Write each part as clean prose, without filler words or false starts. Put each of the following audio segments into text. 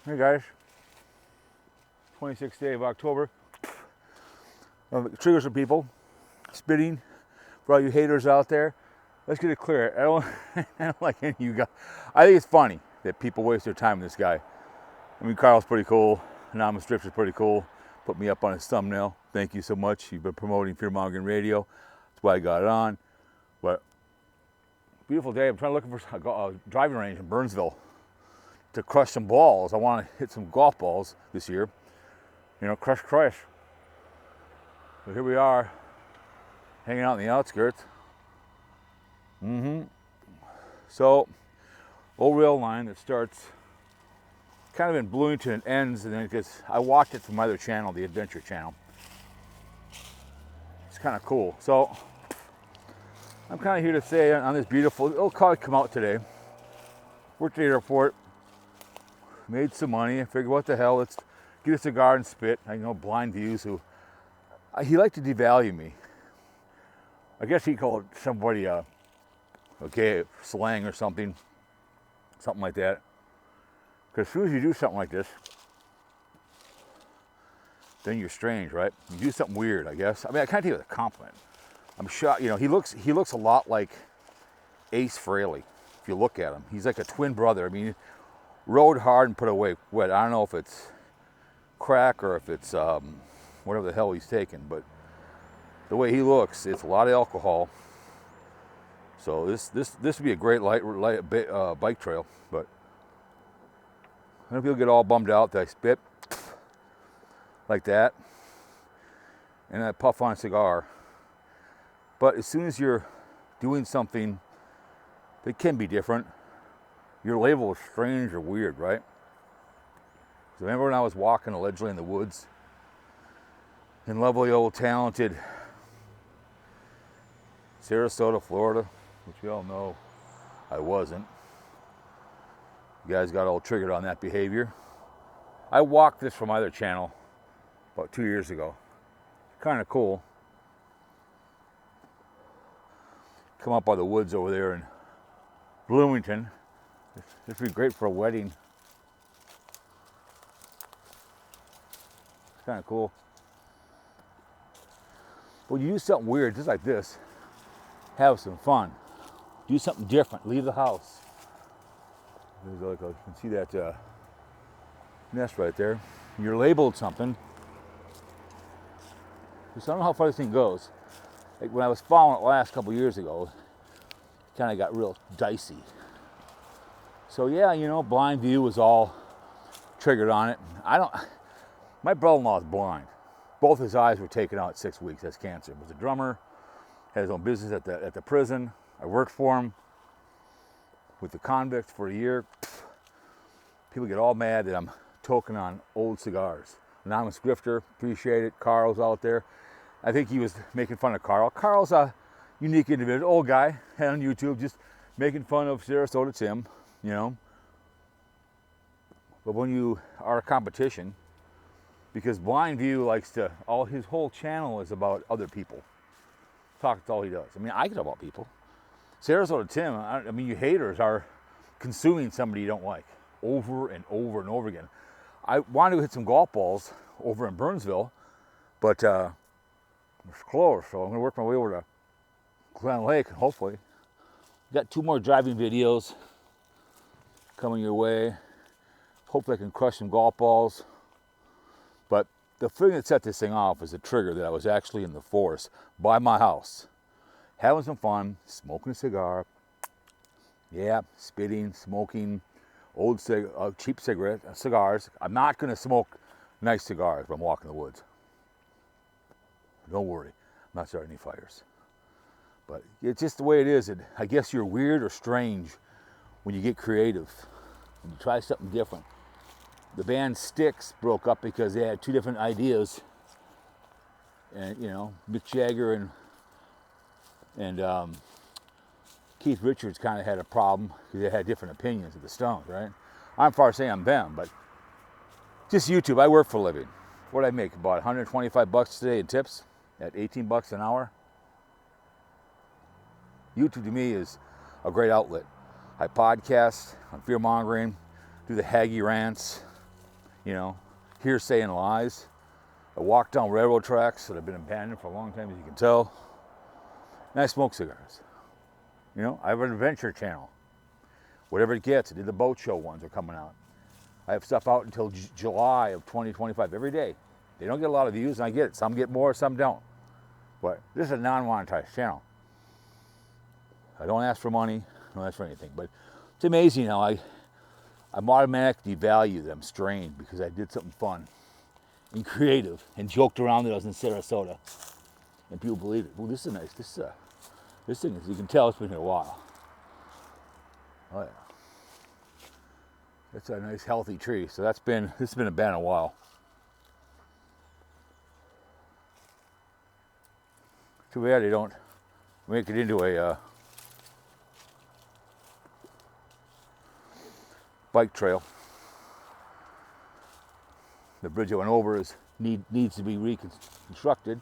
Hey guys, 26th day of October. Triggers for people, spitting, for all you haters out there. Let's get it clear. I don't like any of you guys. I think it's funny that people waste their time with this guy. I mean, Carl's pretty cool. Anonymous Drift is pretty cool. Put me up on his thumbnail. Thank you so much. You've been promoting Fearmongering Radio. That's why I got it on. But beautiful day. I'm trying to look for a driving range in Burnsville to crush some balls. I want to hit some golf balls this year. You know, crush. So here we are, hanging out in the outskirts. So, old rail line that starts kind of in Bloomington and ends, and then it gets, I watched it from my other channel, the Adventure Channel. It's kind of cool. So, I'm kind of here to say on this beautiful, it'll probably come out today. Worked at the airport, made some money. I figured, what the hell, let's get a cigar and spit. I know Blind Views, he liked to devalue me. I guess he called somebody okay, slang or something like that. Because as soon as you do something like this, then you're strange, right? You do something weird, I guess. I mean, I kind of take it as a compliment. I'm shocked, you know, he looks a lot like Ace Frehley, if you look at him. He's like a twin brother. I mean, rode hard and put away wet. I don't know if it's crack or if it's whatever the hell he's taking, but the way he looks, it's a lot of alcohol. So this would be a great light bike trail, but I don't know if you'll get all bummed out that I spit like that and I puff on a cigar. But as soon as you're doing something that can be different, your label is strange or weird, right? So remember when I was walking allegedly in the woods in lovely old talented Sarasota, Florida, which we all know I wasn't. You guys got all triggered on that behavior. I walked this from my other channel about 2 years ago. Kind of cool. Come up by the woods over there in Bloomington. This would be great for a wedding. It's kind of cool. But you do something weird, just like this. Have some fun. Do something different. Leave the house. There's like you can see that nest right there. You're labeled something. So I don't know how far this thing goes. Like when I was following it last couple years ago, it kind of got real dicey. So yeah, you know, Blind View was all triggered on it. My brother-in-law is blind. Both his eyes were taken out at 6 weeks. That's cancer. He was a drummer, had his own business at the prison. I worked for him with the convicts for a year. People get all mad that I'm toking on old cigars. Anonymous Grifter, appreciate it. Carl's out there. I think he was making fun of Carl. Carl's a unique individual, old guy, had on YouTube, just making fun of Sarasota Tim, you know. But when you are a competition, because Blind View likes to, his whole channel is about other people. That's all he does. I mean, I can talk about people. Sarasota Tim, I mean, you haters are consuming somebody you don't like over and over and over again. I wanted to hit some golf balls over in Burnsville, but it's closed, so I'm going to work my way over to Glen Lake, hopefully. Got 2 more driving videos coming your way. Hopefully I can crush some golf balls. But the thing that set this thing off is a trigger that I was actually in the forest by my house, having some fun, smoking a cigar, yeah, spitting, smoking old cheap cigars. I'm not going to smoke nice cigars when I'm walking in the woods. Don't worry, I'm not starting any fires. But it's just the way it is. I guess you're weird or strange when you get creative, when you try something different. The band Styx broke up because they had 2 different ideas. And, you know, Mick Jagger and Keith Richards kind of had a problem because they had different opinions of the Stones, right? I'm far saying I'm them, but just YouTube. I work for a living. What did I make? About $125 today in tips at $18 an hour. YouTube to me is a great outlet. I podcast on fear mongering, do the Haggy rants, you know, hearsay and lies. I walk down railroad tracks that have been abandoned for a long time, as you can tell. And I smoke cigars. You know, I have an adventure channel. Whatever it gets. I did the boat show ones are coming out. I have stuff out until July of 2025 every day. They don't get a lot of views, and I get it. Some get more, some don't. But this is a non-monetized channel. I don't ask for money. I don't ask for anything. But it's amazing how I'm automatically devalue them strained because I did something fun and creative and joked around that I was in Sarasota. And people believe it. Well, this is nice. This thing, as you can tell, it's been here a while. Oh yeah. That's a nice healthy tree. So this has been abandoned a while. Too bad they don't make it into a bike trail. The bridge I went over needs to be reconstructed.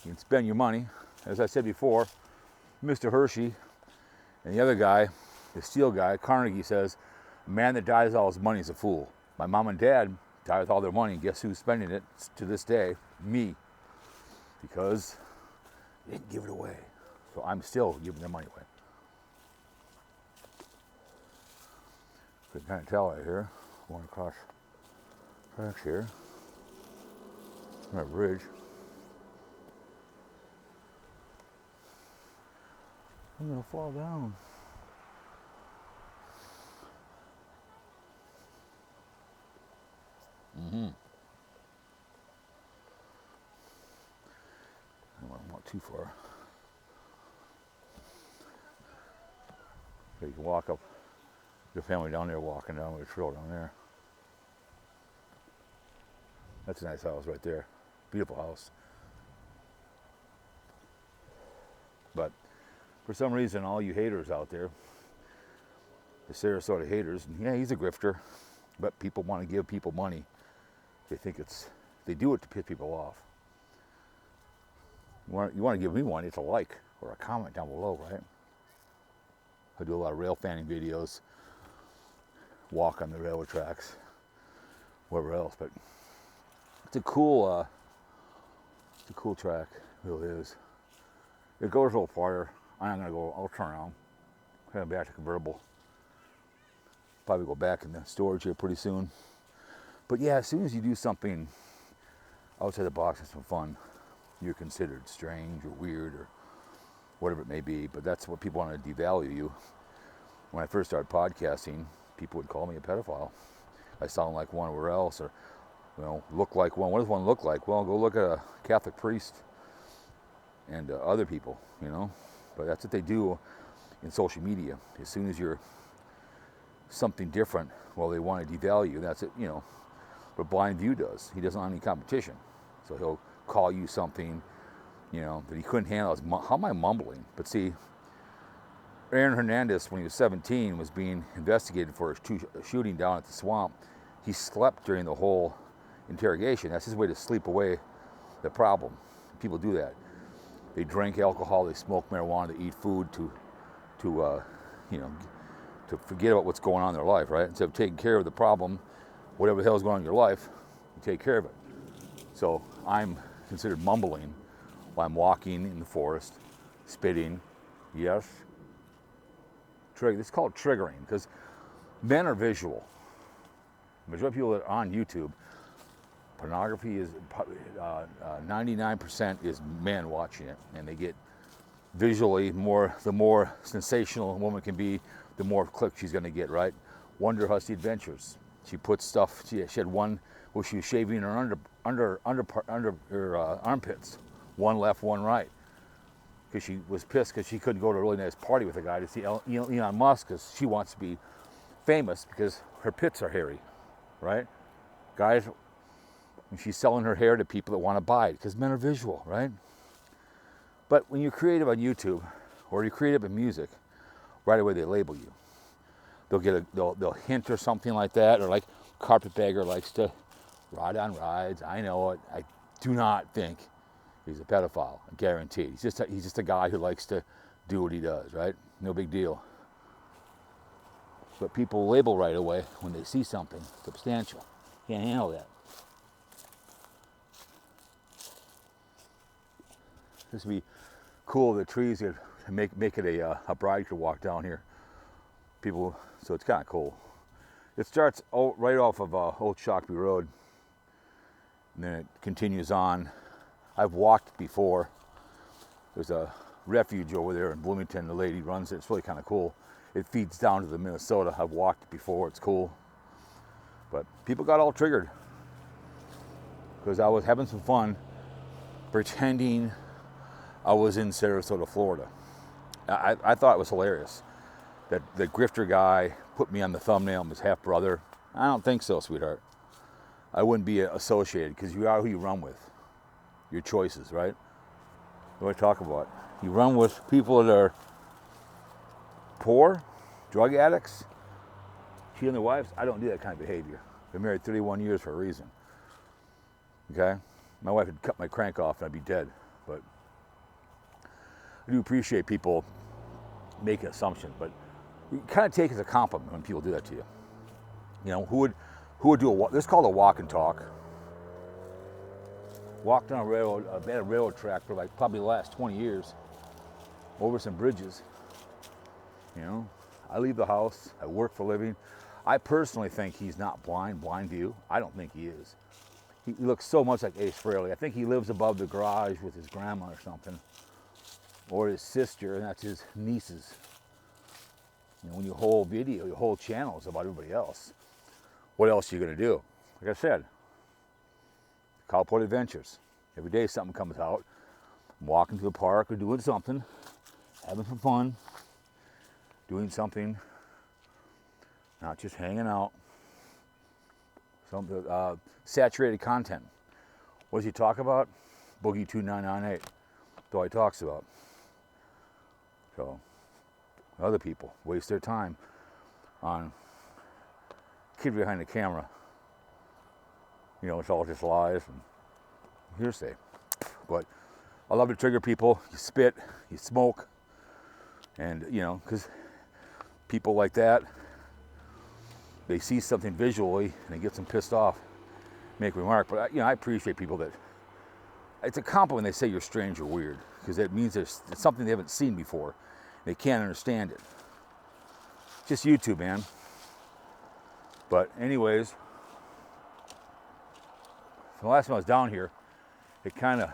You can spend your money. As I said before, Mr. Hershey and the other guy, the steel guy, Carnegie, says, a man that dies with all his money is a fool. My mom and dad died with all their money, and guess who's spending it to this day? Me. Because they didn't give it away. So I'm still giving their money away. You can kind of tell right here, going across tracks here, on a bridge. I'm gonna fall down. I don't want too far. So you can walk up. Your family down there walking down the trail down there. That's a nice house right there. Beautiful house. But for some reason, all you haters out there, the Sarasota haters, yeah, he's a grifter, but people want to give people money. They do it to piss people off. You want to give me one, it's a like or a comment down below, right? I do a lot of rail fanning videos, walk on the railroad tracks, wherever else, but it's a cool track, it really is. It goes a little farther. I'll turn around, head back to convertible. Probably go back in the storage here pretty soon. But yeah, as soon as you do something outside the box and some fun, you're considered strange or weird or whatever it may be. But that's what people want to devalue you. When I first started podcasting, people would call me a pedophile. I sound like one or else, or look like one. What does one look like? Well, go look at a Catholic priest and other people, But that's what they do in social media. As soon as you're something different, well, they want to devalue you. That's it, What Blind View does. He doesn't want any competition. So he'll call you something, that he couldn't handle. How am I mumbling? But see, Aaron Hernandez, when he was 17, was being investigated for a shooting down at the swamp. He slept during the whole interrogation. That's his way to sleep away the problem. People do that. They drink alcohol, they smoke marijuana, they eat food to forget about what's going on in their life, right? Instead of taking care of the problem, whatever the hell is going on in your life, you take care of it. So I'm considered mumbling while I'm walking in the forest, spitting, yes. It's called triggering, because men are visual. The majority of people that are on YouTube, pornography is 99% is men watching it, and they get visually the more sensational a woman can be, the more clicks she's going to get, right? Wonder Hussy Adventures. She put stuff. She had one where she was shaving her under her armpits, one left, one right, because she was pissed because she couldn't go to a really nice party with a guy to see Elon Musk, because she wants to be famous because her pits are hairy, right? Guys. And she's selling her hair to people that want to buy it, because men are visual, right? But when you're creative on YouTube, or you're creative in music, right away they label you. They'll hint or something like that, or like Carpetbagger likes to ride on rides. I know it. I do not think he's a pedophile. I'm guaranteed. He's just a guy who likes to do what he does, right? No big deal. But people label right away when they see something substantial. Can't handle that. This would be cool. The trees could make it a bride could walk down here. People, so it's kind of cool. It starts right off of Old Shakopee Road, and then it continues on. I've walked before. There's a refuge over there in Bloomington. The lady runs it. It's really kind of cool. It feeds down to the Minnesota. I've walked before. It's cool. But people got all triggered because I was having some fun pretending I was in Sarasota, Florida. I thought it was hilarious that the grifter guy put me on the thumbnail. I'm his half brother. I don't think so, sweetheart. I wouldn't be associated because you are who you run with. Your choices, right? What do I talk about? You run with people that are poor, drug addicts, cheating their wives. I don't do that kind of behavior. Been married 31 years for a reason. Okay? My wife would cut my crank off and I'd be dead. But I do appreciate people making assumptions, but you kind of take it as a compliment when people do that to you. You know, who would do a walk? This is called a walk and talk. Walked on a railroad, a railroad track for like probably the last 20 years, over some bridges. You know, I leave the house, I work for a living. I personally think he's not blind view. I don't think he is. He looks so much like Ace Frehley. I think he lives above the garage with his grandma or something, or his sister, and that's his nieces. You know, when your whole video, your whole channel is about everybody else, what else are you gonna do? Like I said, Cowpote Adventures. Every day something comes out. I'm walking to the park or doing something, having some fun, doing something, not just hanging out. Some saturated content. What does he talk about? Boogie 2998. That's all he talks about. So other people waste their time on kid behind the camera. You know, it's all just lies and hearsay. But I love to trigger people. You spit, you smoke, and you know, because people like that, they see something visually and it gets them pissed off, make a remark. But you know, I appreciate people that, it's a compliment when they say you're strange or weird, because it means it's something they haven't seen before. They can't understand it. Just YouTube, man. But anyways, the last time I was down here, it kind of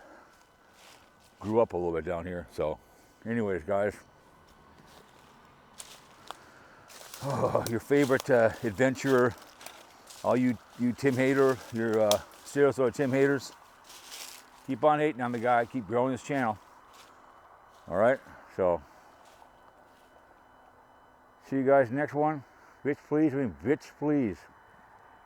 grew up a little bit down here. So anyways, guys, your favorite adventurer, all you Tim Hater, your Sarasota Tim Haters, keep on hating on the guy, keep growing this channel. All right, so see you guys next one. Bitch please, I mean bitch please.